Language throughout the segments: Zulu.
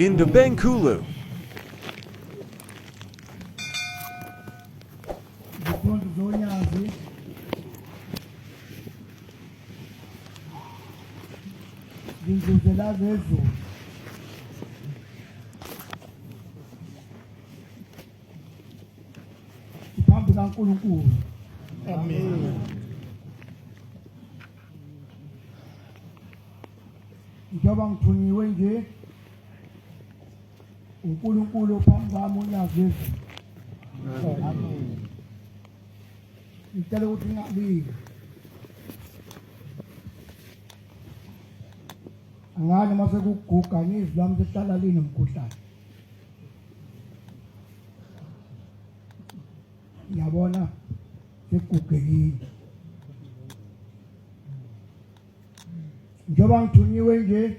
Indabenkulu. Inkonzo uNyazi. Ngizuzela Lwezulu. Phambi kaNkulunkulu. Amen. Njengoba ngithunyiwe nje uNkulunkulu phambi kwami uNyazi. Amen. Ngicela ukuthi ngingabili. Angani mase kuguga ngizwi lami sehlala linomkhuhlane. Ngiyabona sekugugekile. Njengoba ngithunyiwe nje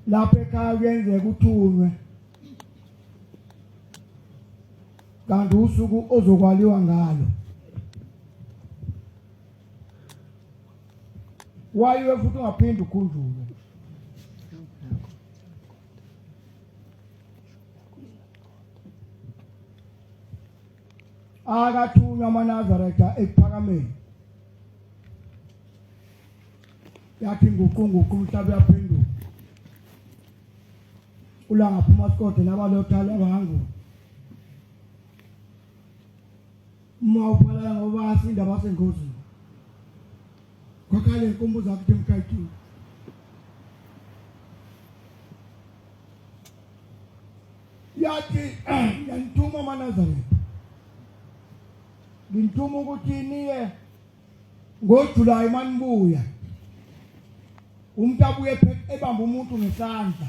lapha ekhaya kuyenzeka uthunywe. Kanti usuku ozokwaliwa ngalo. Wayiwe futhi ungaphindi ukhunjulwe. Akathunywa amaNazaretha ekuphakameni. Yathi nguqunguqu umhlaba yaphenduka. Ulanga phuma sikode nabalothali abangu. Mawuphala ngoba asinda basengozini. Kwakhale inkumbuzo yakhe emkhathini. Yathi yantuma amaNazaretha. Ngintuma ukuthi niye ngoJulayi manibuya. Umuntu abuye ebamba umuntu ngesandla.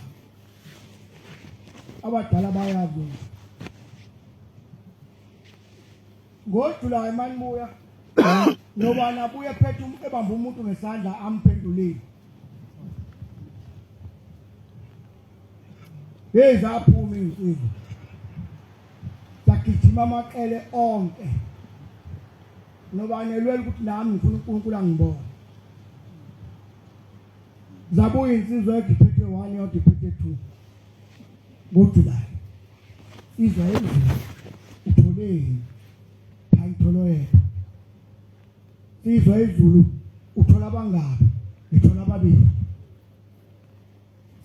Abadala bayazi. NgoJulayi manibuya noba nabuye phethe ebamba umuntu ngesandla amphendulile. Ezaphuma insizwa. Sagijima amaqele onke. Noba nelwela ukuthi nami ngifuna uNkulunkulu angibone. Zabuya insizwa ediphethe 1 yodiphethe 2. NgoJulayi. Israel utholeni. Ayitholoye. Sizwe izulu uthola bangaphi? Ngithola ababili.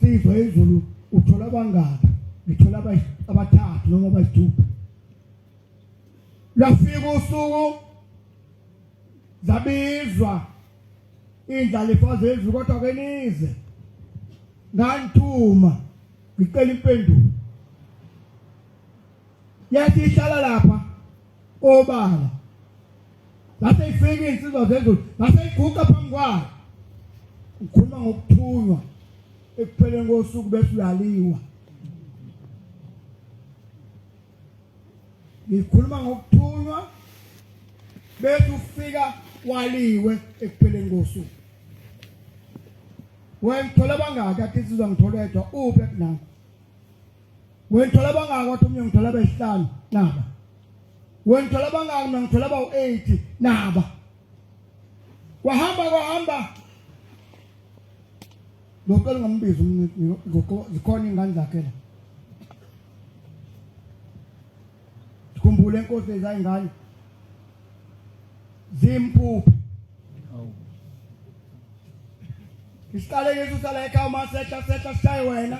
Sizwe izulu uthola bangaphi? Ngithola abathathu noma abayithupha. Lafika usuku zabizwa indlalifa zezulu kodwa kenize nganthuma ngicela impendulo. Yathi ihlala lapha obala. Lase ifike insizwa zezulu, lase iguqa phambi kwayo. Ukhuluma ngokuthunywa ekupheleni kosuku bese uyaliwa. Ngikhuluma ngokuthunywa bese ufika waliwe ekupheleni kosuku. Wengithola bangaka athi insizwa ngithola edwa uphe kunami. Wengithola bangaka wathi umnye ngithola abayihlanu naba. Wengithola bangaka mina ngithola abawu8 naba. Kwahamba lokho ngambiza zikhona ingane zakhe la. Sikhumbule inkosi ezayingane zimpuphu. Isiqale Yesu sala ekhaya masehla shaye wena.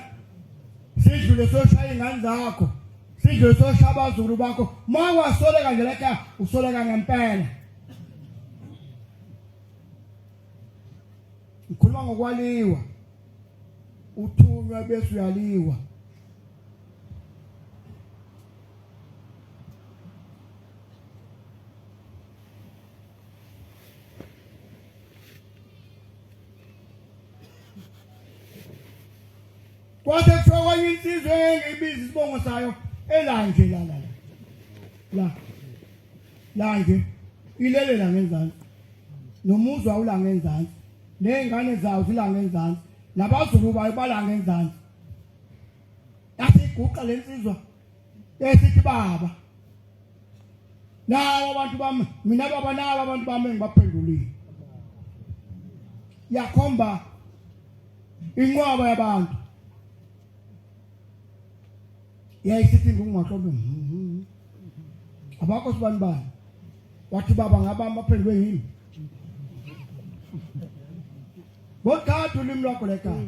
Sidlule soshaya ingane zakho. Sidlule soshaya abazulu bakho. Mawasole kanje lekhaya usoleka ngempela. Ukhuluma ngokwaliwa. Uthunywa bese uyaliwa. Kwase kuthiwa insizwe ngibiza isibongo sayo elanje la nje ilele la ngenzansi nomuzwa ula ngenzansi nezingane zawo zila ngenzansi nabazulu bayo bala ngenzansi. Yasiguqa lensizwa esithi baba nawo abantu bami mina baba nawo abantu bami ngibaphendulile. Yakhomba inqwaba yabantu yayisithi ngungaqobe abakho sibanibani wathi baba ngabamba aphendwe yini Bokade ulimi lwakho lekhaya.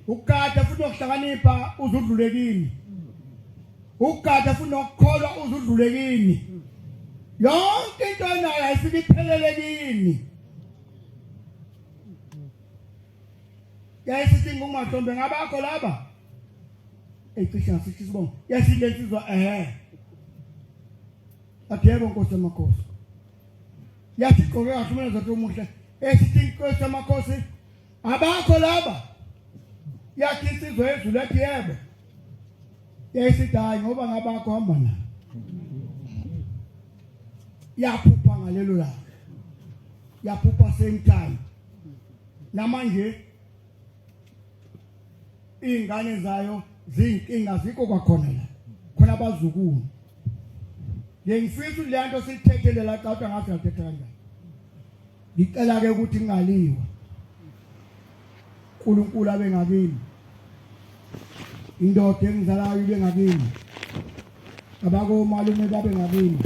Ukade futhi ukuhlakanipha uzudlulekini. Ukade futhi ukukholwa uzudlulekini. Yonke into nayo ayifike iphelelekini. Yayisithi ngumahlombe ngabakho laba. Cisha sithi sibonga. Yasilensizwa Athi yebo Nkosi yamakhosi. Yathi gqoke kahle zathi umuhle. Esithi Nkosi yamakhosi abakho laba. Yathi insizwa yezulu ethi yebo. Yayisithi hayi ngoba ngabakho hamba na. Yaphupha ngalelo la. Yaphupha same time. Namanje ingane zayo zinkinga zikho kwakhona la. Khona abazukulu. Ngifisa le nto sithethele la xa ngathi ngathetha kanjani. Ngicela ke ukuthi ngaliwa. uNkulunkulu abe ngakini. Indoda engizalayo ibe ngakini. Abako malume babe ngakini.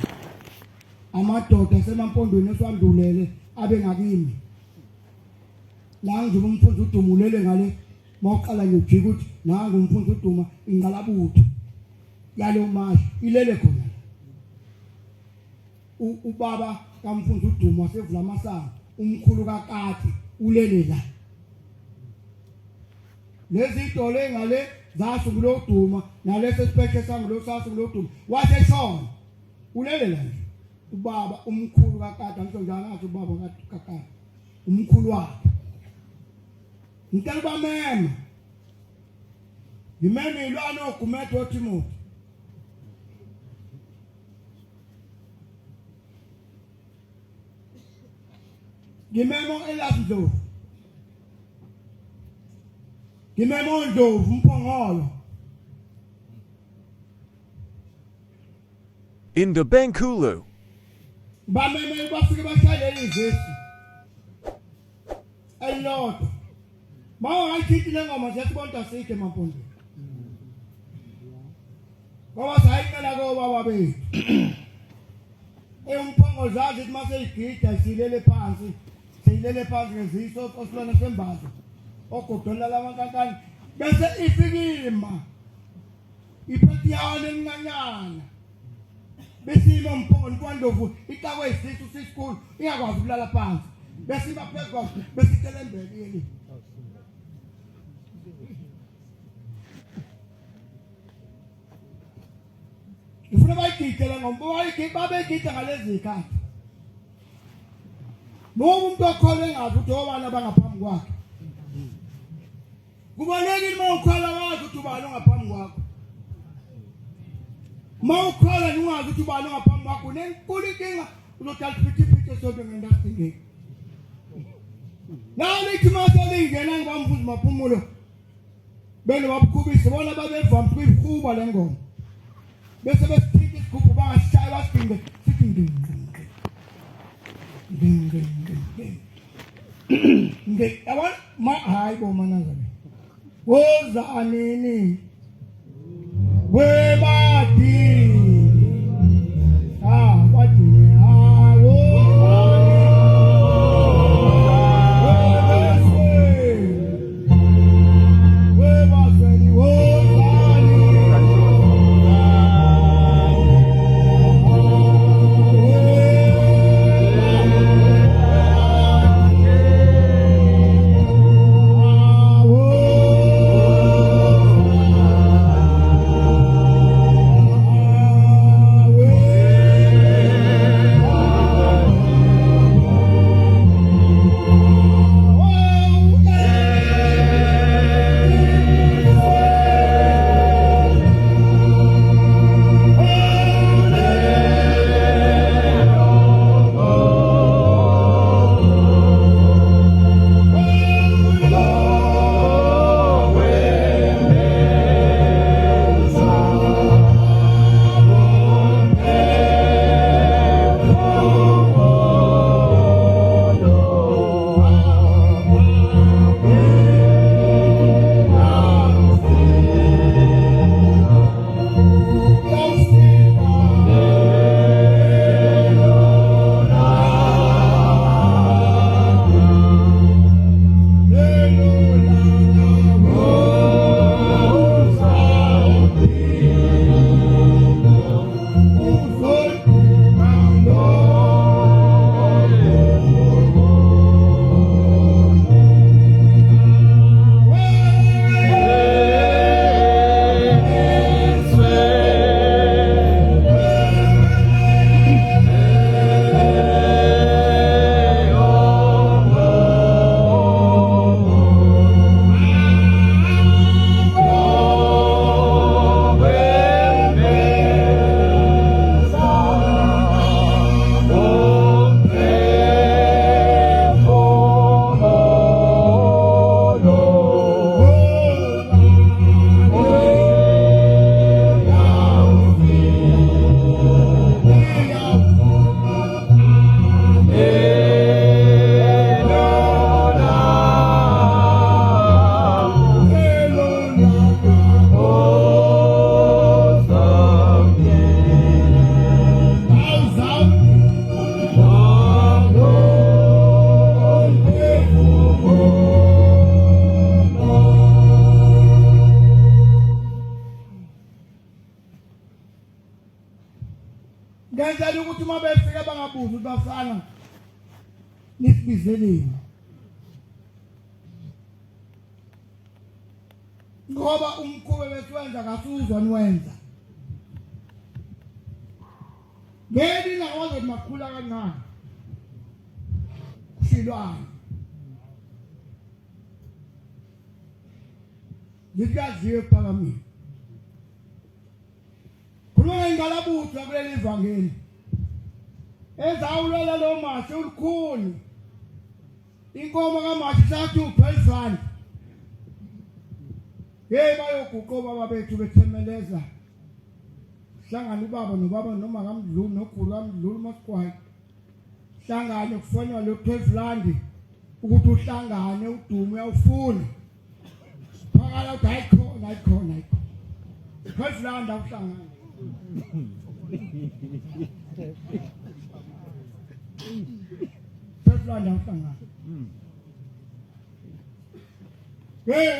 Amadoda asemampondweni eswandulele abe ngakini. La nje umfundisi udumulele ngale mawuqala nje ujika ukuthi nangu umfundisi uduma inqalabutho. Yale umashi ilele khona. Ubaba kamfundisi uduma wasevula amasango umkhulu kakati ulele la. Lezi idole ngale zasungula uduma nalesi siphethe sangulo sasungula uduma wathi shona ulele la nje. Ubaba umkhulu kakati angisho njalo ngathi ubaba kakati umkhulu wakhe. Ngicela bamema. Ngimeme ilwane ogumedo Timothy. Ngimemo elazidlo. Ngimemo Ndlovu mphongolo. Indabenkulu. Bameme bafike bashayele izesi. Elodwa. Mawayithi le ngoma sesibonda sike mampondo. Ngoba sayicela ko baba bethu. Umphongo zazi ukuthi mase igida silele phansi. Silele phansi ngeziso osilona sembazo. Ogodola labankankani bese ifikima. Iphathi yawo emncanyana. Bese ima umphongo nkwandlovu itakwe isisu sisikulu iyakwazi ukulala phansi. Bese iba phezulu bese icela embekeni. Ufuna bayigidela ngombo babegida ngalezi ikhati. Noma umuntu okholwe ngazi ukuthi obani abangaphambi kwakhe. Kubalekile mawukholwa wazi ukuthi ubani ongaphambi kwakho. Mawukholwa ungazi ukuthi ubani ongaphambi kwakho nenkulu inkinga uzothatha iphithiphithi sonke ngendasi ngeke. Nalithi masolingena ngibamvuza maphumulo. Bene wabukhubisa bona babevampa ikhuba lengoma. Bese besithinta isigubhu bangashaya basidinge sithi ngeke yabona hayi bo manazane woza anini webadi wathi ngenzela ukuthi uma befika bangabuza ukuthi bafana nisibizeleni ngoba umkhuba wesiwenza kasuzwa niwenza ngeke ningakwazi ukuthi makhula kancane kushilwana ngikaziwe phakamini khuluma ngalabutho kuleli ivangeli ezawulela lo mashi ulukhuni inkomo kamashi sathi u12 rand bayoguqa baba bethu bethemeleza hlangana ubaba nobaba noma kamdlulu nokhulu kamdlulu masigwayi hlangane kufonywa lo 12 rand ukuthi uhlangane udumo uyawufuna phakala uthi ayikhona 12 rand awuhlangane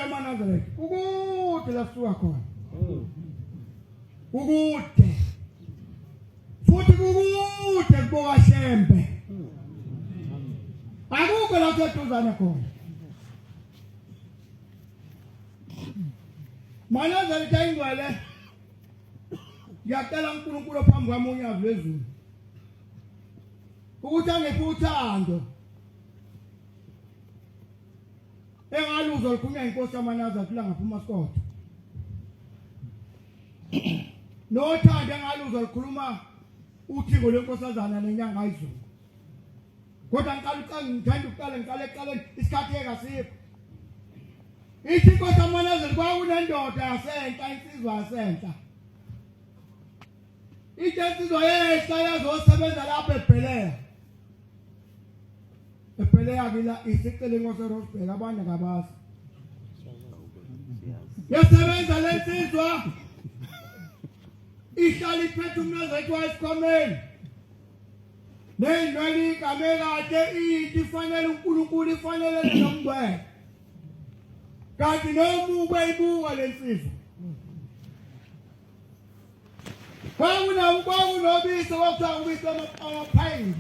Amanazareth, ukude lasuka khona. Ukude. Futhi ukude kuboka Shembe. Akukho lapho eduzane khona. Manazareth ayingwele. Ngiyacela uNkulunkulu phambi kwami uNyazi Lwezulu. Ukuthi angephi uthando. Engaluzo likhulunywa inkosi yaManazareth la ngaphuma Scott. Nothando engaluzo likhuluma uthiko lenkosazana nenyanga izulu. Kodwa ngithanda ukuqala ngiqale isikhathi ekasipho. Ithi inkosi yaManazareth kwakunendoda yasenta insizwa yasenta. Insizwa yehla yazosebenza lapha eBhelea. Epheleya bila isikele ngoSerosbek abanye kabazi. Yasebenza lensizwa. Ihlala iphethe umNazaretha wayesikhomeni. Neyinwele igame kade ithi ifanele uNkulunkulu ifanele nomngcwele. Kanti nomukwe ibuka lensizwa. Kwakunobisi wakuthiwa ubisi amaphayini.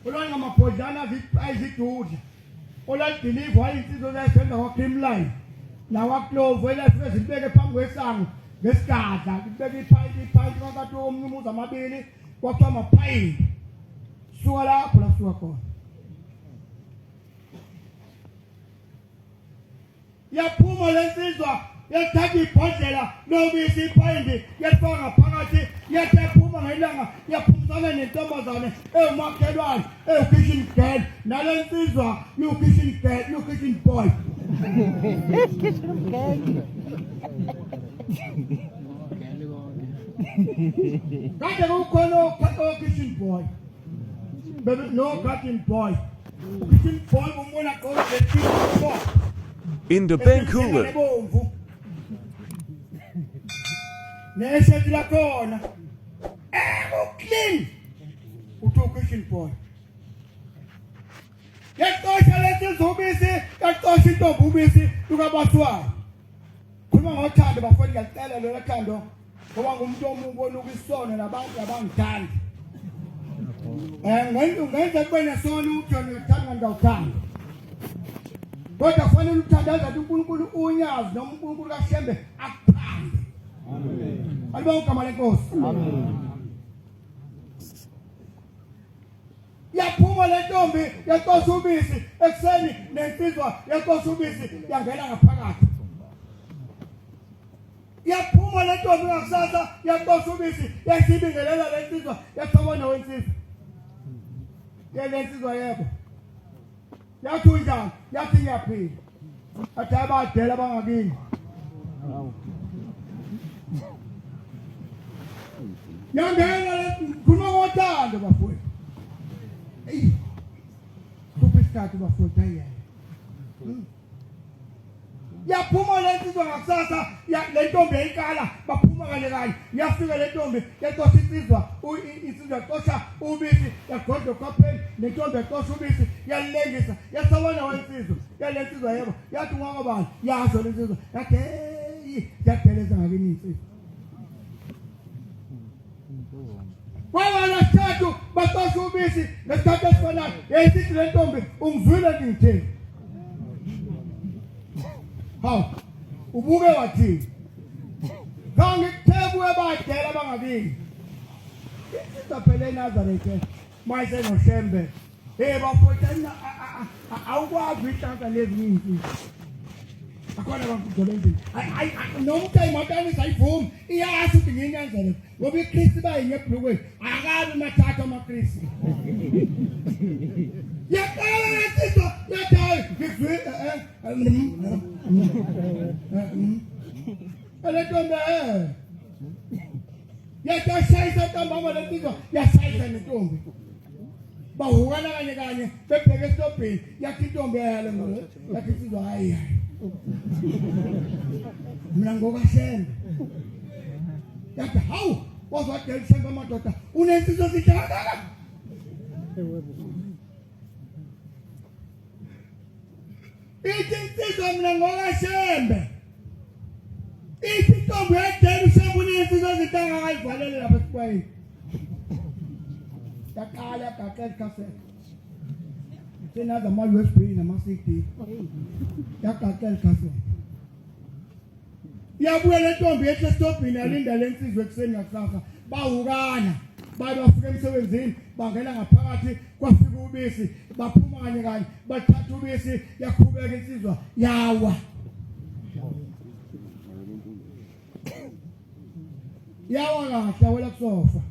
Olwanga amabhodlana ayizidudla oladiliva wayinsizwa zayisenza kwaCreamline nawaklovu elafike zibeke phambi kwesango ngesigadla kubeka iphayipi phakathi komnyumuza amabili kwakuthiwa amaphayini suka lapho lasuka khona yaphuma lensizwa yathatha ibhodlela nobisi iphayini yafaka phakathi yaphuma ngelanga yaphumzana nentombazane emakhelwane kitchen girl nalensizwa kitchen girl kitchen boy kade kukhona kitchen boy baby no kitchen boy umbona qolo kitchen boy Indabenkulu neshethi lakhona clean kitchen boy yaqosha lesizubisi yaqosha intombi ubisi lukabaswayo khuluma ngothando bafoni ngiyacela lo thando ngoba ngumuntu omubi olukisono nabantu abangithandi ngenza kube nesono uJohn uthanda ngawuthanda kodwa kufanele uthandaza uNkulunkulu uNyazi noma uNkulunkulu kaShembe akuthande amen alibonga igama lenkosi amen yaphuma lentombi yaqosha ubisi ekseni nensizwa yaqosha ubisi yangena ngaphakathi yaphuma lentombi ngakusasa yaqosha ubisi yasibingelela lensizwa yasabona wensizwa lensizwa yebo yathi unjani yathi ngiyaphila athi abadela bangakini yangena khuluma ngothando bafowethu isikhathi bafowethu ayena yaphuma lensizwa ngakusasa lentombi yayikala baphuma kanye yafika lentombi yaqosha insizwa yaqosha ubisi yagoda kopeni lentombi yaqosha ubisi yalengisa yasabona wensizwa yalensizwa yebo yathi ngokubani yazo lensizwa yathi yadheleza ngakini insizwa Kwabona sithathu baqosha ubisi ngesikhathi esifanayo. Yesithi le ntombi ungizwile ngithini? Hawu. Ubuke wathi. Ngangikuthebu ebadela bangabili. Isizaphelele Nazareth. Mayise no Shembe. Bafowethu awukwazi ihlanza lezi izinto. Akhona bakudolendini. Nomuntu ayimotani sayivuma. Iyazi ukuthi nginyanzele. Ngoba iKristu bayingebhlukweni. Akabi mathatha amaKristu. Yakala lesizwe yathayi ngizwe Eletombe yatashayisa ntambama lesizwe yashayisa nentombi. Bahukana kanye bebheke estopini yathi intombi yale ngolo yathi insizwa hayi mina ngokaShembe yathi hawu wazwadela Shembe amadoda unensizwa sihlakaka ithi insizwa mina ngokaShembe ithi intombi yadela Shembe unensizwa sihlakaka ayivalele lapha esibayeni Takala kase. Senaza ma USB na ma CD. Yakakela kase. Yabuye le ntombi ehle stopini yalinda lensizwe ekseni ngakusasa. Bahukana. Bafika emsebenzini, bangena ngaphakathi kwafika ubisi, baphuma kanye bathatha ubisi yakhubeka insizwa yawa. Yawa kahle wela kusofa.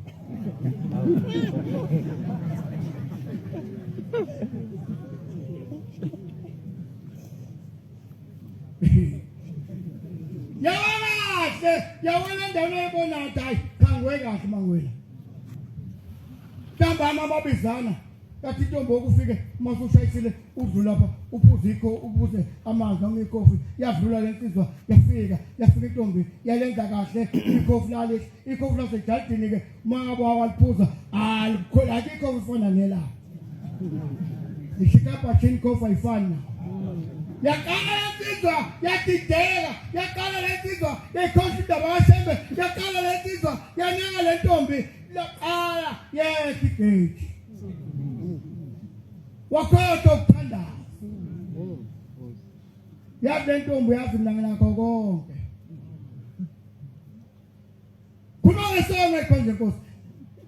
Yawela ndawo ebona hayi khangwe kahle mangwela. Ntambama babizana kathi intombi okufike masushayisile udlula lapha uphuzikho amanzi noma ikofi yadlula lensizwa yafika intombi yalenza kahle ikofi lasejardini ke mangaba waliphuza akikho kufana nela ishikapa chini kofi ayifana yakala lensizwa yatideka yakala lensizwa yekhonza indaba kaShembe yakala lensizwa yanenga lentombi lakala yesigate wakhoto ukuthanda yathi lentombi yazi mina nakho konke kuma ngesona ikhonze Nkosi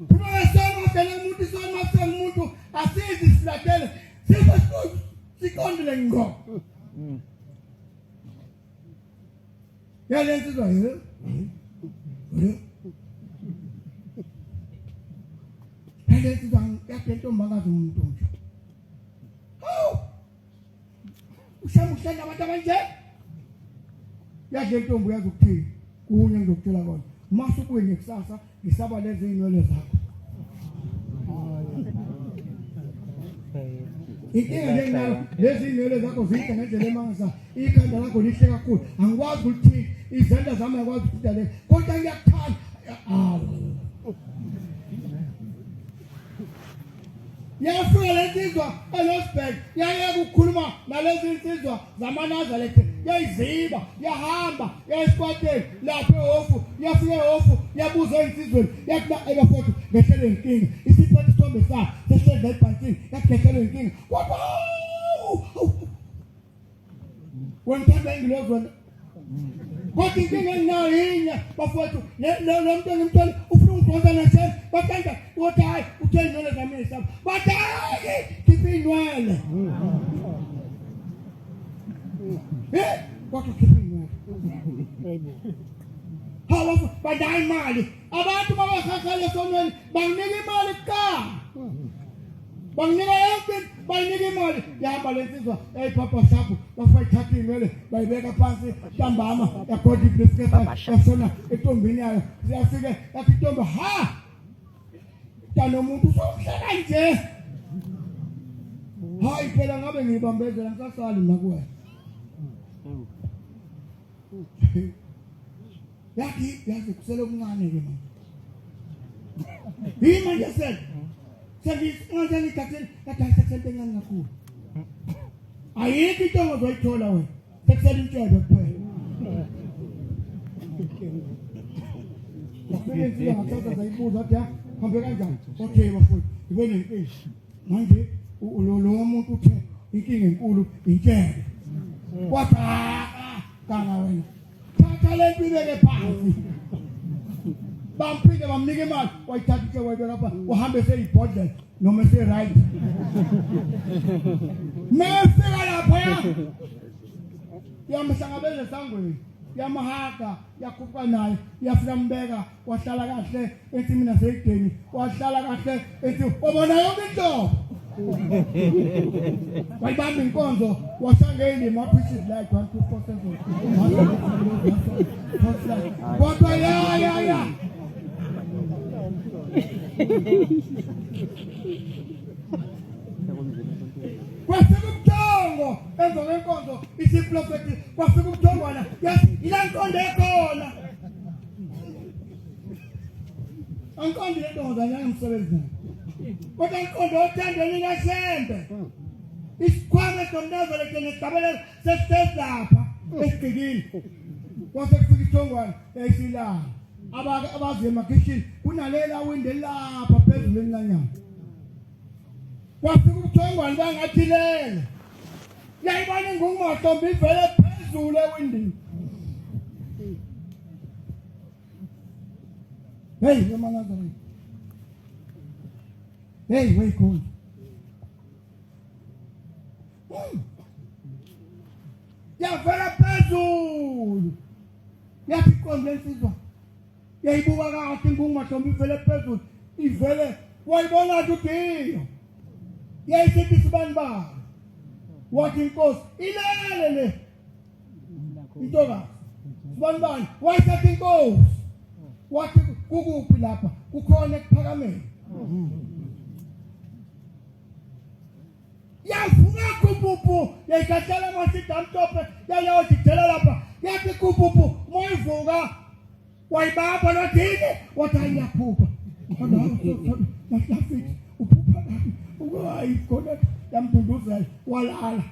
kuma ngesona phela umuntu isona umuntu asizi silatele sikondele ngo yalensizwa yathi lentombi akazi umuntu nje Ushamuhlala abantu abanje yathi intombi yazi ukuthini kunye ngizokutshela kona mase ubuye ngekusasa ngisaba lezi inwele zakho inkinga njengayo lezi inwele zakho zinhle ngendlela emangisa ikhanda lakho lihle kakhulu angikwazi ukuthi izandla zami ayikwazi ukuthi le kodwa ngiyakuthanda yafika lensizwa eLosberg yayeke ukukhuluma nalezi insizwa zamaNazaretha yayiziba yahamba yesikwateni lapha ehofu yafika ehofu yabuza insizweni yathi ebafowethu ngehlele inkinga isiphethe isithombe sakhe sehlele ebhansini yathi ngehlele inkinga wena ingilozi wena kodwa inkinga enginayo yinye bafowethu lo muntu engimthole ufuna ungidonsa natheni bathanda ukuthi hayi uthele inwele zami esaba bathi hayi khipha inwele kodwa khipha inwele hawa badai imali abantu babahakhala esonweni banginika imali kuqala banginika yonke bayinika imali yahamba lensizwa papa shaphu bafayithatha inwele bayibeka phansi ntambama yagoda ibhisiketa yasona entombini yayo ziyafike yathi intombi nomuntu usokuhlala nje hayi phela ngabe ngibambezela ngisasali nakuwe yathi kusele okuncane ke manje yini manje sengithi ngithathele kathasele encane kakhulu ayikho into ozoyithola wena sekusele intshebe kuphela Ngaphelezile ngathatha zayibuza athi Hambe kanjani? Okay bafowethu, ngibone inkinga. Manje lo muntu uthe inkinga enkulu intshele. Kwathi kana wena. Thatha le nto ibeke phansi. Bamphinde bamnika imali, wayithatha ke wayibeka lapha, uhambe seyibhodlela noma right. Mefika lapha yamhlangabeza esangweni, yamahaga, yakhupha naye, yafika mbeka, wahlala kahle ensimini naseyideni, wahlala kahle ethi ubona yonke into. Wayibamba inkonzo, wasangeni maphishini like 1 2 4 7. Kodwa ya. Kwafika ubuthongo emva kwenkonzo isiprofeti kwafika ubuthongwana yathi ila nkonzo ekhona ankonzo lentonga yangemsebenzini kodwa inkonzo othandweni kaShembe isikhwama somndazo lekene Sabelweni sesizapha esigcikile kwase kufika ithongwana esilala abazi emakhishini kunalela window lapha phezulu enyanyana kwafika ubuthongwana bangathi lele yayibona ngumahtombi ivele phezulu ewindini. Hey yamanazari, hey waykhona yavela phezulu yathi iqondo lensizwa yayibuka kahle ngumahtombi ivele phezulu ivele wayibona ukuthi yayisithi sibanibani wathi inkosi ilele intokazi sibanibani wayisathi inkosi wathi kukuphi lapha kukhona ekuphakameni yavuka kupupu yayikhathala amasida amhlophe yayothi thela lapha yathi kupupu moyivuka wayibamba nothini wathi ayiyaphupha nahlafithi uphupha laphi ukuyikona yamduduzela walala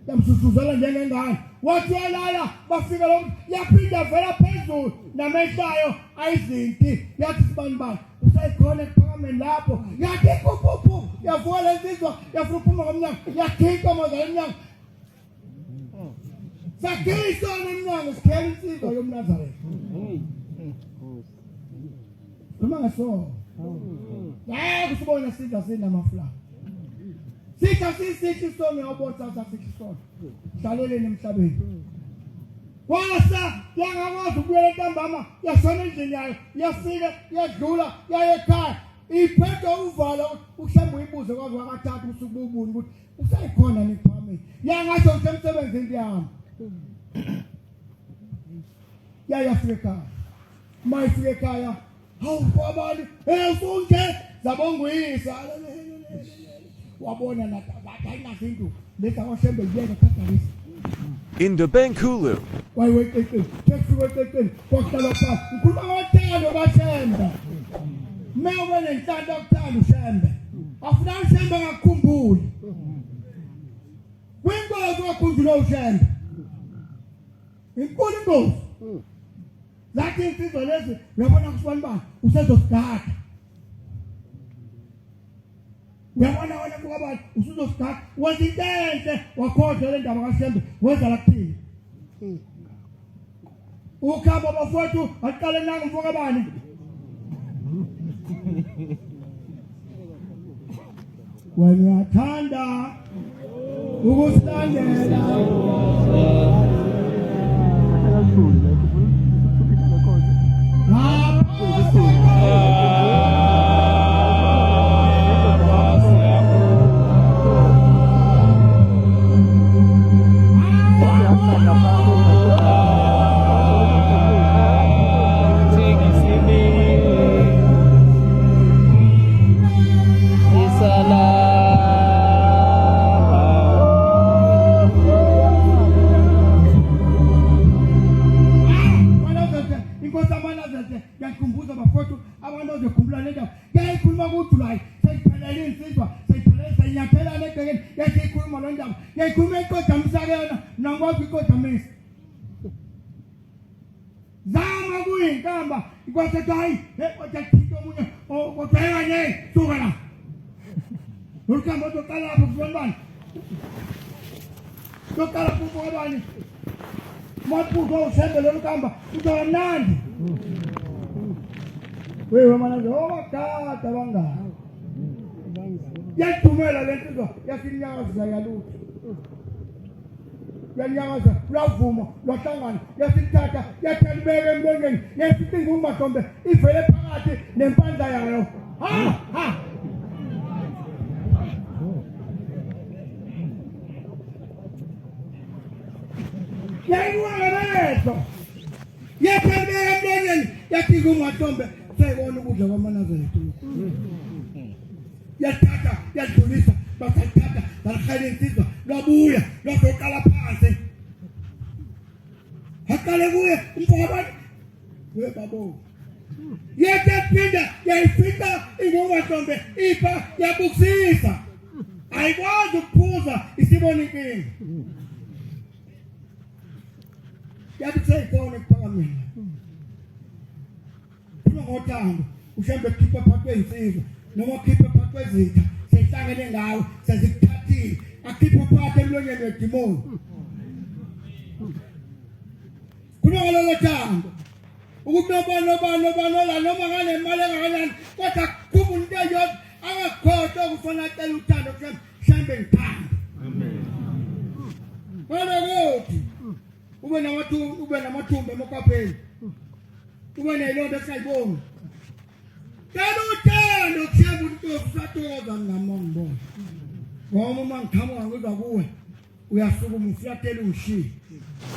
yamsuzuzela njengengane wathi walala bafika lo yaphinda vela phezulu namehlayo ayizinti yathi sibanibani usayikhona ekuphakameni lapho yathi kupupu yavuka lensizwa yafuna uphuma ngomnyango yakhipha amazala emnyango sakhisa emnyango sikhela insizwa yomNazaretha noma ngaso kusibona sidla sinamaflanga sitha sisithi sonke obotha sasithi sonke hlaleleni emhlabeni kwasa yangakwazi ukubuyela entambama yashona endlini yayo yafika yadlula yaye ekhaya iphethe uvalo uShembe uyibuze kwazi wakathatha usuku ubuni ukuthi usayikhona niphameni yangasho ngisemsebenzini yami yayafika ekhaya mayifika ekhaya hawu kwabani usunje zabongwisa wabona nathayinazinto lesa kwaShembe yeke thathalisa Indabenkulu wayiweqeqeni kwakuhlala phansi ngikhuluma ngothando kaShembe mewe nenhlanhla yokuthanda uShembe afuna uShembe ngakukhumbuli kwinkosi wakhumbula uShembe inkulu inkosi zathi insizwa lezi uyabona kusibanibani usezosigada uyabona wena kubabani usuzosigada wenza into enhle wakhohlwa le ndaba kaShembe wenza lakuthini ukhamba bafowethu aqale nangu mfoka bani wanyathanda ukusilandela zama kuyinkamba ikwathi hayi kwathi omunye kodwa yena suka la ukhamba uqala lapho kubonani uqala kubonani mapuzo uShembe lo nkamba uzamnandi wewe manje wakata bangaka yathumela lento yasinyaza yalutho yanyaza lavuma lwahlangana yasithatha yathelibeka emlonyeni yasicinga umahlombe ivele phakathi nempandla yayo ha yayiwalezo yathelibeka emlonyeni yacinga umahlombe sayibona ukudla kwamanazareti yathatha yadlulisa basathatha balahlela insizwa lwabuya lwazoqala phansi haqale kuye umfowabo webabo yataphinda yayifika ingomahlombe ipha yabukisisa ayikwazi ukuphuza isibona inkinga yathi seyikona kuphakamela kulo ngothando uShembe khipha phakathi kwensizwa noma khipha phakathi kwezitha sehlangene ngawe sezikuthathile akhipha phakathi emlonyeni wedimoni kulo ngothando ukubona la noma ngale mali engakanani kodwa kuba umuntu yonke angakhohlwa ukufuna acela uthando Shembe ngithanda amen wena ukuthi ube namathumba emkhapheni ube nelonda esayibona kana uthando kusheba uNkosi usatoza ngamongibona ngoba uma ngiqhamuka ngiza kuwe uyasukuma uflatela ungishiye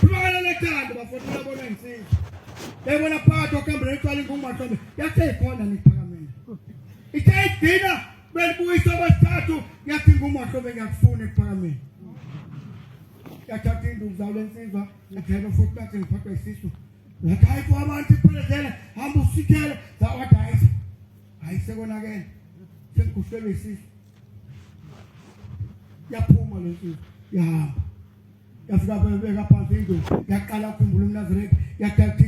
kubona lethando bafotela bona insizwa bebona phakathi okambele ecwala ingumahlombe yathi ikhona niphakamela ithe idina belibuyisa kwesithathu yathi ingumahlombe ngiyakufuna ekuphakamela yathatha induku zawo lensizwa yathela futhi bathi ngiphathwa isisu yathi hayi for abantu iphelezele hamba usikele zawathi hayi sekonakele sengikuhlelwe isisu yaphuma lensizwa yahamba yafika bebeka phansi induku yaqala ukukhumbula uMnazareti yathatha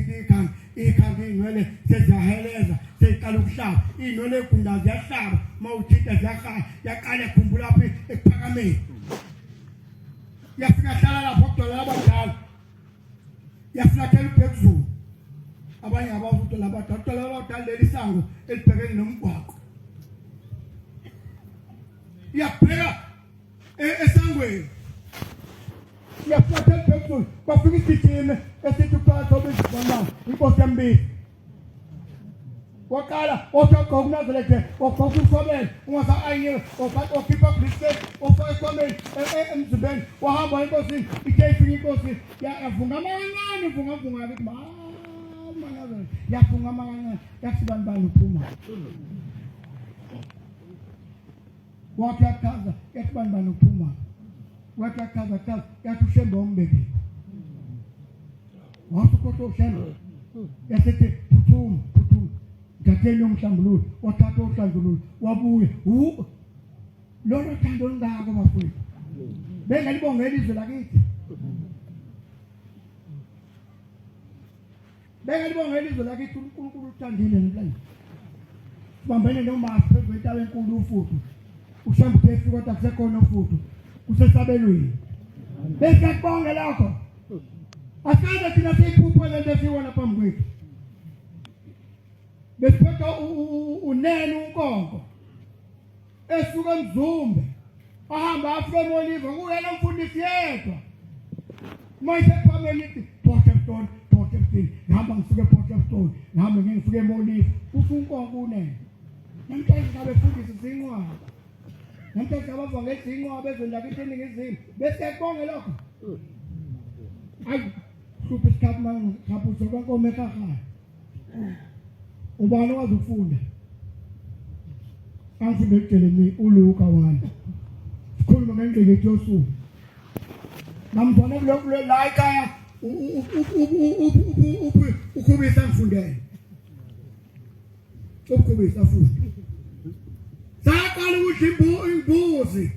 ikhanda inwele seziyaheleza seyiqala ukuhlaba inwele egundazi yahlaba mawuthinta ziyahaya yaqala ekhumbula apha ekuphakameni yafika hlala lapho kudala abadala yaflathela uphezulu abanye abavuto labadala leli sango elibhekene nomgwaqo yabheka esangweni yaflathela uphezulu bafika igijime esithi phakathi obezibona inkosi yambili wakala othoko uNazarethe ofaka usobela ungasa ayinyewe okhipha Kristu ofaka ikomeni emzimbeni wahamba enkosini ithe ifika inkosi yavunga amancane vunga ukuthi Nazarethe yavunga amancane yathi bani uphuma wathi akaza yathi bani uphuma wathi akaza yathi uShembe ombeke wathi kodwa uShembe yathi phuthuma ngatheni umhlambululo wathatha umhlambululo wabuye lona thando ngako bafowethu bengalibongela izwe lakithi uNkulunkulu uthandile nemhlanje sibambene nomasi president enkulu uFuthu uShembe uthi kodwa kusekhona uFuthu kusesabelweni bese kubonge lakho asanda thina siyiphupha lento esiwona phambi kwethu besiphetha unene unkonko esuka emzumbe ahamba afike emoliva kuyena umfundisi yedwa manje phambili Potterstone ngihamba ngisuke Potterstone ngihamba ngifike emoliva ufunkonko unene namhlanje ngabe fundisi izinqwaba namhlanje abava ngezinqwaba ezolakithi eningizimu bese kubonge lokho ayi super stop man kaphuzo kwankomo ekhaya ubani wazi ukufunda angifunde eceleni uLuka 1 sikhuluma ngengqeke yosuku namzwana kulokhu la ekhaya ukhubisa ngifundele ukhubisa futhi saqala ukuthi imbuzi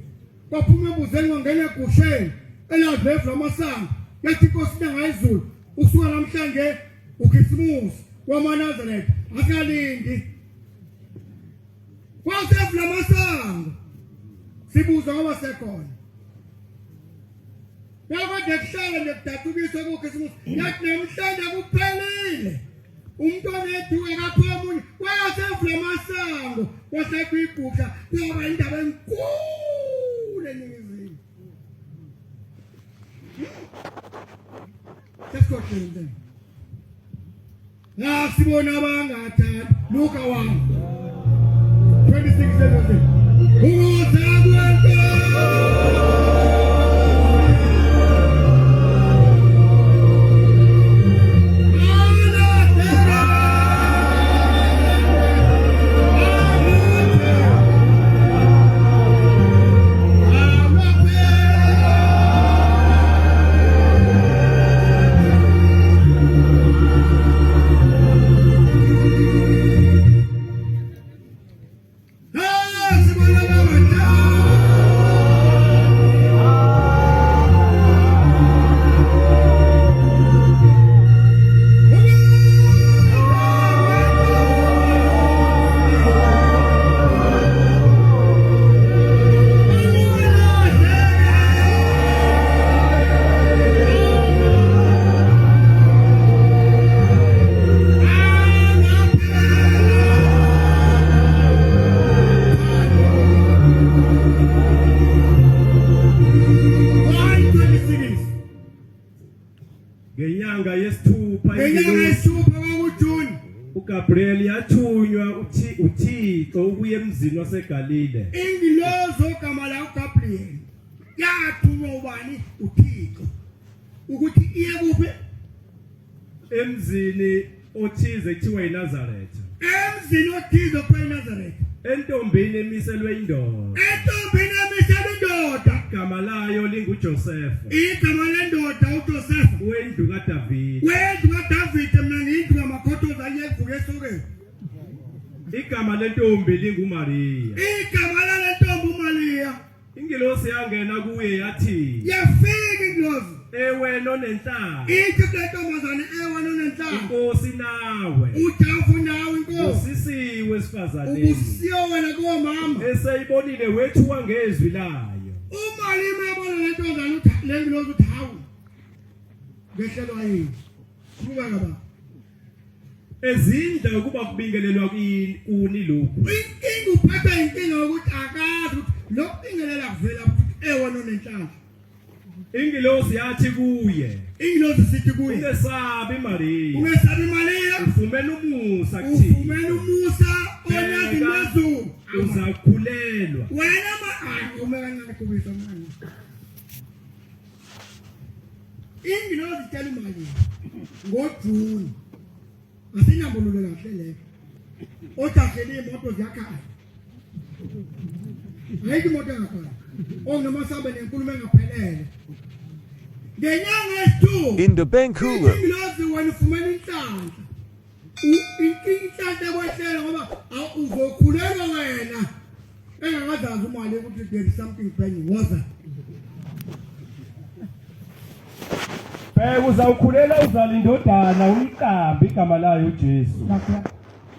kwaphuma embuzeni ngangena egusheni elazevla amasango yathi inkosi ngayizulu usuka namhlanje uKhisimusi wamaNazaretha akalindi kwasefuna amasango sibuza ngoba sekhona yakade kuhlala nekudatsukiswa kuKhisimusi yathi namhlanje kuphelile umntwana ethu akaphuma kwasefuna amasango kwasekwibhukha kwaba indaba enkulu eningizimu sesikhohlele sibona abangathanda Luka 1 26 uGabriel yathunywa uThixo ukuye emzini waseGalile. Ingilozo igama la uGabriel yathunywa ubani uThixo ukuthi iye kuphi emzini othize kuthiwa iNazaretha. Emzini othize kuthiwa iNazaretha. Entombini emiselwe indoda. Entombini emiselwe indoda. Igama layo linguJoseph. Igama lendoda uJoseph. Wendlu kaDavid. Wendlu kaDavid mina ngindlu kaMakhotoza ayevuke esokeni. Igama lentombi linguMaria. Igama lentombi uMaria. Ingilosi yangena kuye yathi. Yafika ingilosi. Ewe nonenhlamba. Ithi lentombazane ewe nonenhlamba. Inkosi nawe. Ujavu nawe inkosi. Usisiwe sifazaneni. Ubusiyo wena komama. Eseyibonile wethuka ngezwi layo. Umalime yabona lentombazane uthi lengilosi uthi hawu. Ngehlelwa yini? Kuba ngaba. Ezinda ukuba kubingelelwa kuni lokhu. Inkinga uphatha inkinga ukuthi akazi ukuthi lokubingelela kuvela ukuthi ewe nonenhlamba. Ingilosi yathi kuye. Ingilosi sithi kuye. Ungesabi Maria. Ungesabi Maria. Ufumene umusa kuthi. Ufumene umusa uNyazi Lwezulu. Uzakhulelwa. Wena uma kancane kubisa manje. Ingilosi tshela Maria ngoJuni. Asinambululo kahle le. Otakhele imoto ziyakhaya. Ayike imoto yakhaya. OkunamaSabelweni engaphelele. Ngenyanga yesi-2 Indabenkulu ingilosi wena ufumene inhlanhla. Inhlanhla kwehlela ngoba uzokhulelwa wena. Engakazazi umali ukuthi there is something pending. Waza. Uzawukhulela uzala indodana umqambi igama layo uJesu.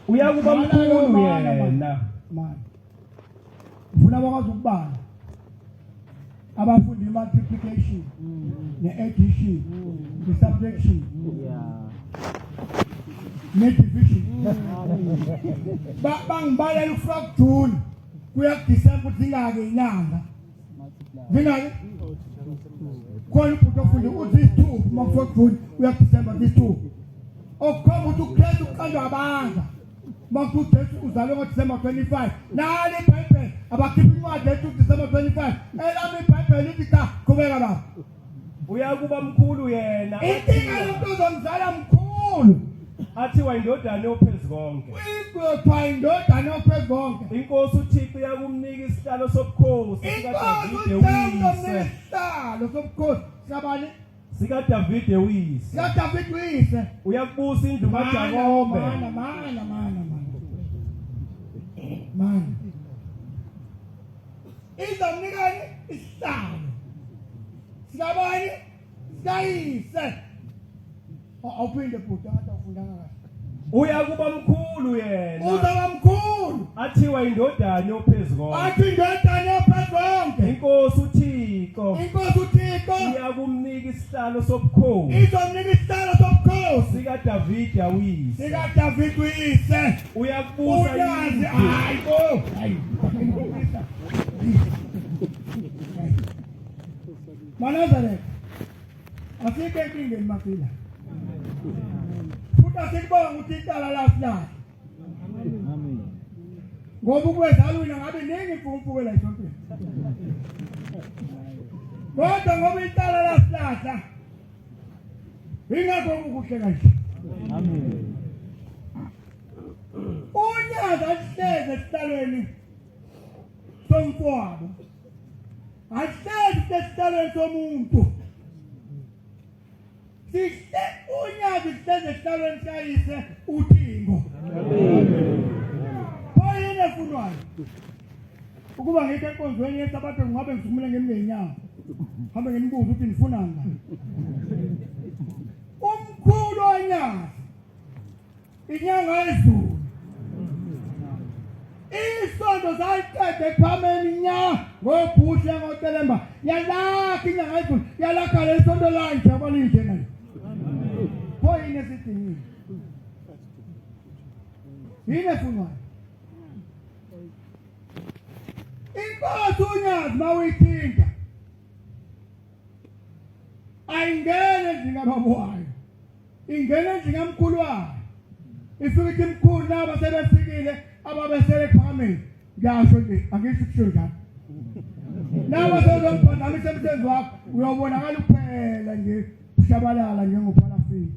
Uyakuba mkhulu yena. Ufuna bakwazi ukubala. Abafundi multiplication, ne-addition, ne-subtraction, ne-division. Bangibalela ufrog June kuya kuDisemba ukuthi ingake inyanga. Ngingake khona ubhuti ofunde uthi 2 ma-frog June kuya kuDisemba this 2. Okukhomba ukuthi uKristu uqanjwa abanga. Makuthi uJesu uzalwe ngoDisemba 25. Nali iBhayibheli abakhipha incwadi ethi uDisemba 25. Elami iBhayibheli lithi cha qhubeka lapha. Uyakuba mkhulu yena. Inkinga yomuntu ozomzala mkhulu. Athiwa indodana ophezu konke. Uyipha indodana ophezu konke. Inkosi uThixo uyakumnika isihlalo sobukhosi sikaDavide uyise. Isihlalo sobukhosi sabani? SikaDavide uyise. SikaDavide uyise. Uyakubusa indlu kaJakobe. Mana. Izomnikani isihlalo. Sikabani? Sikayise. awuphinde bhuti ngathi awufundanga kahle uya kuba mkhulu yena uzaba mkhulu athiwa indodana yophezulu athi indodana yophezulu inkosi uThixo iyakumnika isihlalo sobukhosi izomnika isihlalo sobukhosi sikaDavide uyise uyakubusa uNyazi hayi Manazareth asike inkingeni mafila futhi asikubonga ukuthi icala lasilahla ngoba ukwezala wena ngabe ningi imfumfuke la isontweni kodwa ngoba icala lasilahla ingakho ukuhle kanje uNyazi asihleze esihlalweni somfowabo asihleze esihlalweni somuntu sihle uNyazi sihleze esihlalweni sayise uThixo oyini efunwayo ukuba ngithi enkonzweni yeSabatha ngabe ngizumule ngeminyenyawo hambe ngimbuza ukuthi ngifuna ngani umkhulu uNyazi inyanga yezulu isonto zayiqede ephameni nya ngobhuhle ngotelemba yalakha inyanga yezulu yalakha lesonto lanje abalinje nayo oyini esidingile yini efunwayo inkosi uNyazi mawuyithinta ayingene njengababwayo ingene njengamkhulu wayo ifike ithi mkhulu naba sebefikile ababesele ephameni ngasho nje angisho kusho njalo naba sezombhadala isemsebenzi wakho uyobonakala kuphela nje ushabalala njengophalafini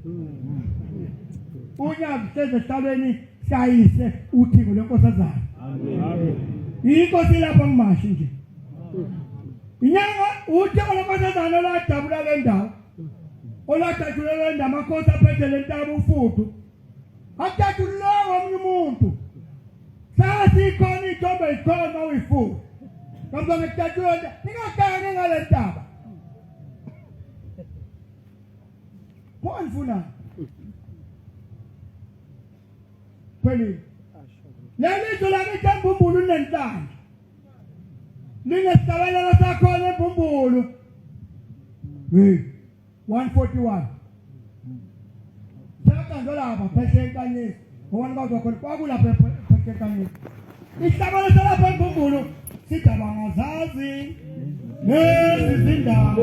uNyazi hleze esihlalweni sayise uThixo lenkosazana amen inkosi lapha ngimashi nje inyanga uThixo lenkosazana oladabula le ndawo oladabula le ndawo amakhosi aphethe le ntaba ufudu akuthatha ulowo omunye umuntu sathi ikhona ithombe ikhona uyifudu kambe ngikuthatha yonke ningakanye ngale ntaba Mfuna Kweli Leli dolani tambumbulu nenhlanje Linesabelelo sakho nembumbulu 141 Saka lapha pheshe enkanyeni ngoba kwazo khona kwakulapha pheshe enkanyeni Isabelo salapha embumbulu sigabanga zazi lezi zindaba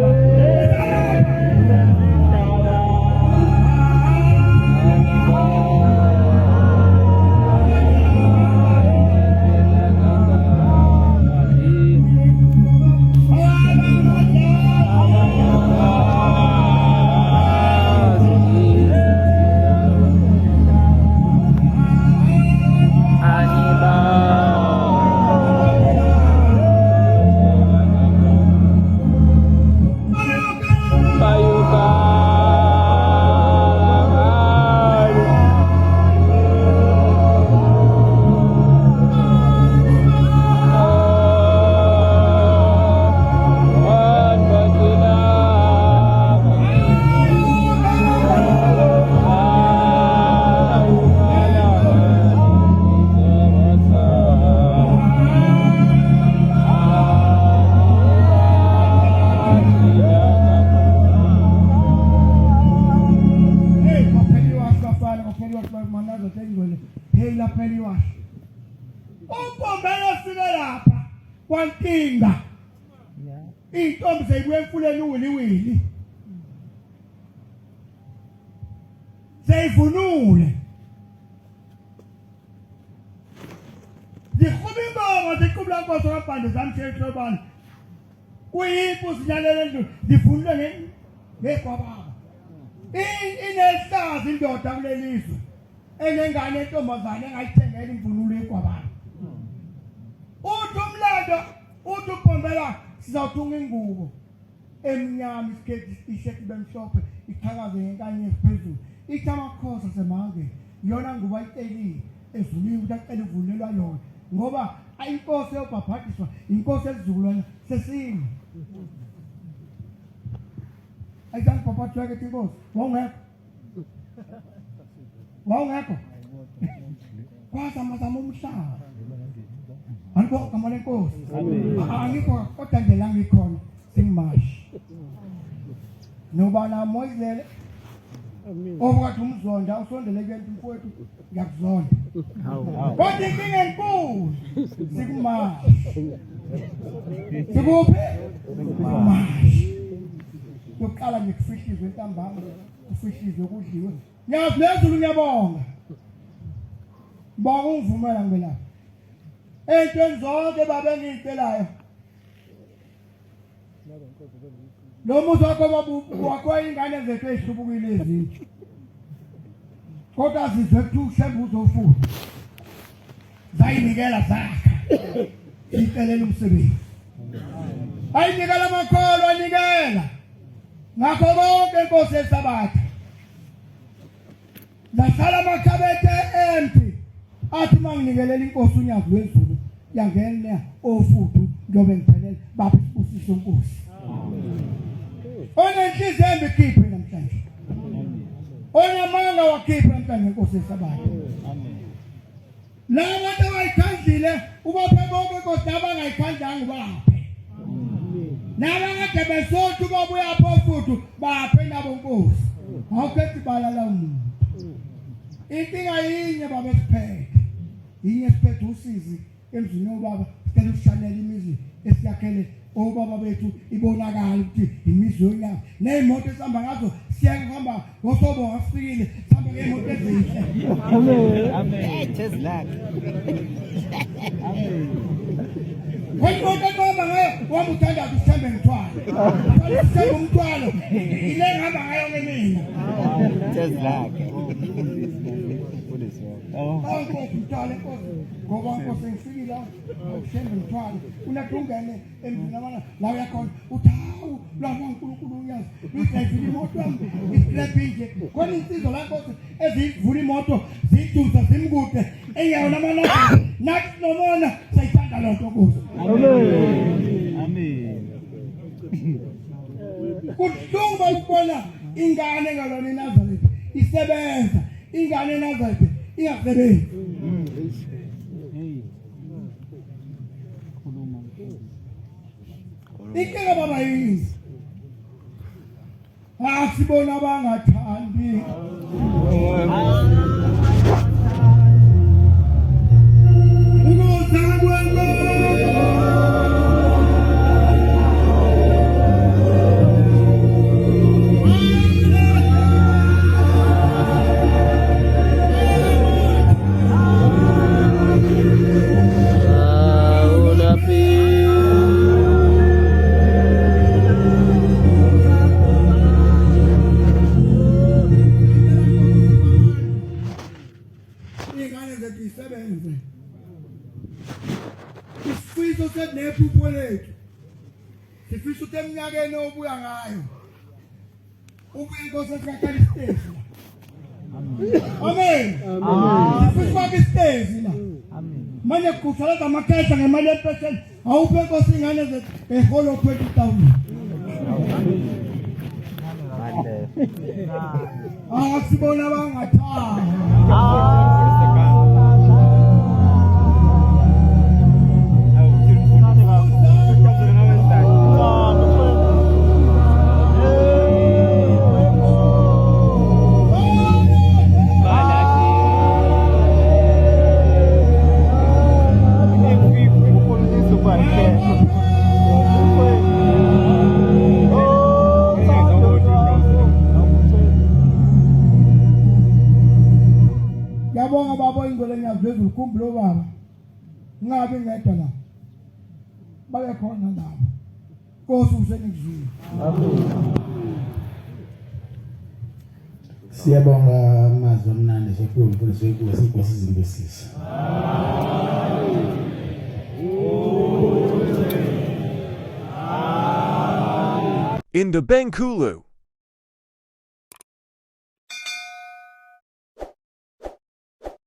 kwankinga intombi seyibuye emfuleni uwiliwili seyivunule zikhuba ingoma ziqubula nkosi kabhande zamthetho kuyipho sinyalele ndlu zivunule ngekwababa inehlazi indoda kulelizwe enengane entombazane engayithengela imvunulo ekwababa uthi umlando uthi ubombela sizawuthunga ingubo emnyama isiketi isheti bemhlophe iqhakaze ngenkanye phezulu ithi amakhosi asemange yona ngubo ayitelile evuliwe ukuthi acela ivunelwa yona ngoba ayinkosi yobhabhadiswa inkosi ezizukulwana sesini ayizange babhathwa ke inkosi wongekho Wawungekho. Kwazama umhlaba. Angikho kama lenkosi. Angikho kodwa nje la ngikhona singimashi. Nobana Moyizele. Owathi umzonda usondele kuyena mfowethu ngiyakuzonda. Kodwa inkinga enkulu sikumashi. Sikuphi? Sikumashi. Yokuqala ngikufihlizwe entambama, ufihlizwe kudliwe. Nyazi Lwezulu ngiyabonga. Bonga ungivumela ngibela. Entweni zonke babe ngicelayo. Lo muzi wakho ingane zethu ezihlubukile ezintsha. Kodwa sizwe kuthi Shembe uzofuna. Zayinikela zakha. Icelela umsebenzi. Ayinikela amakholo anikela. Ngakho konke inkosi yeSabatha. Lasala amakhabethe empty. Athi manginikelele inkosi uNyazi Lwezulu yangena ofuthu njobe ngiphelele baphi usiso inkosi. Onenhliziyo embikhiphe namhlanje. Onamanga wakhiphe namhlanje inkosi yeSabatha. Laba bantu abayikhandile ubaphe bonke inkosi abangayikhandanga ubaphe. Nabangade besothu babuya phofuthu baphe nabo inkosi. Awukhethi balala umuntu. Inkinga yinye baba esiphethe. Yinye siphethe usizi emzini wobaba sicela ushanela imizi esiyakhele obaba bethu ibonakala ukuthi imizi yonyaka nezimoto esihamba ngazo siyahamba ngosobonga sifikile sihamba ngemoto ezinhle. Amen. Amen. Just like. Amen. Wena ngihamba ngayo wamuthanda uShembe ngithwala. UShembe umthwalo ile ngihamba ngayo ngemina. Just like. Awukho ngithwala inkosi. Ngoba inkosi ngifikile uShembe ngithwala. Unathungene emzini amana la uyakhona uthawu la uNkulunkulu uNyazi. Idrive imoto yami igrabhe nje. Khona insizwa la inkosi ezivula imoto ziduza zimkude eyona amana nathi nomona sayithanda lonto inkosi. Amen. Amen. Kuhlungu ukubona ingane ngalona iNazaretha isebenza, ingane eNazaretha iyasebenza. Inkinga baba yini? Asibona abangathandi. Isifiso senephupho lethu. Sifiso temnyakeni obuya ngayo. Ubuye inkosi esikhathini stage. Amen. Amen. Sifiso bakistage la. Amen. Manje kuthalaza amakhetha ngemali yepesel. Awuphe inkosi ingane zethu eholo 20,000. Sibona abangathanda. Yabonga baba ingwele nyaZulu kumbulo baba. Ngabe ngedwa la. Babe khona labo. Nkosi usenizwile. Amen. Siyabonga amazwi amnandi sophiwe umfundisi wenkosi inkosi izimbusisa. Indabenkulu